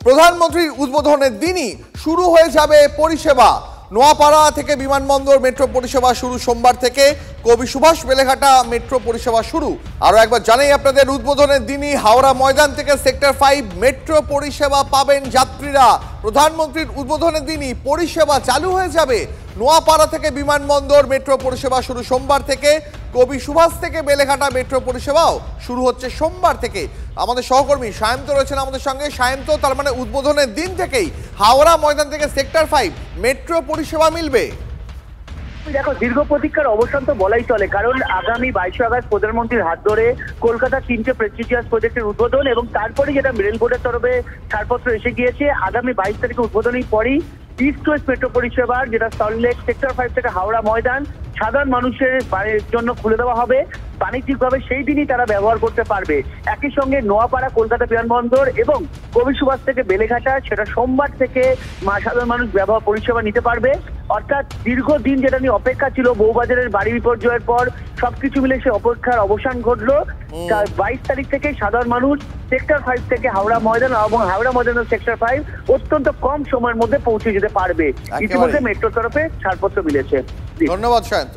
প্রধানমন্ত্রীর উদ্বোধনের দিনই শুরু হয়ে যাবে পরিষেবা। নোয়াপাড়া থেকে বিমানবন্দর মেট্রো পরিষেবা শুরু সোমবার থেকে। কবি সুভাষ বেলেঘাটা মেট্রো পরিষেবা শুরু। আরও একবার জানাই আপনাদের, উদ্বোধনের দিনই হাওড়া ময়দান থেকে সেক্টর 5 মেট্রো পরিষেবা পাবেন যাত্রীরা। প্রধানমন্ত্রীর উদ্বোধনের দিনই পরিষেবা চালু হয়ে যাবে। নোয়াপাড়া থেকে বিমানবন্দর মেট্রো পরিষেবা শুরু সোমবার থেকে। কবি সুভাষ থেকে বেলেঘাটা মেট্রো পরিষেবাও শুরু হচ্ছে সোমবার থেকে। আমাদের সহকর্মী সায়ন্ত রয়েছেন আমাদের সঙ্গে। সায়ন্ত, তার মানে উদ্বোধনের দিন থেকেই হাওড়া ময়দান থেকে সেক্টর 5 মেট্রো পরিষেবা মিলবে। দেখো, দীর্ঘ প্রতীক্ষার অবসান তো বলাই চলে, কারণ আগামী 22 আগস্ট প্রধানমন্ত্রীর হাত ধরে কলকাতার 3টে প্রেস্টিজিয়াস প্রজেক্টের উদ্বোধন এবং তারপরে যেটা রেল বোর্ডের তরফে ছাড়পত্র এসে গিয়েছে, আগামী 22 তারিখে উদ্বোধনের পরই ইস্ট ওয়েস্ট মেট্রো পরিষেবার, যেটা সল্টলেক সেক্টর 5 থেকে হাওড়া ময়দান সাধারণ মানুষের জন্য খুলে দেওয়া হবে বাণিজ্যিকভাবে। সেই দিনই তারা ব্যবহার করতে পারবে। একই সঙ্গে নোয়াপাড়া কলকাতা বিমানবন্দর এবং কবি সুভাষ থেকে বেলেঘাটা, সেটা সোমবার থেকে সাধারণ মানুষ ব্যবহার পরিষেবা নিতে পারবে। অর্থাৎ দীর্ঘদিন যেটা নিয়ে অপেক্ষা ছিল, বউবাজারের বাড়ি বিপর্যয়ের পর সবকিছু মিলে সে অপেক্ষার অবসান ঘটলো। 22 তারিখ থেকে সাধারণ মানুষ সেক্টর 5 থেকে হাওড়া ময়দান এবং হাওড়া ময়দান সেক্টর 5 অত্যন্ত কম সময়ের মধ্যে পৌঁছে যেতে পারবে। ইতিমধ্যে মেট্রোর তরফে ছাড়পত্র মিলেছে। ধন্যবাদ সায়ন্ত।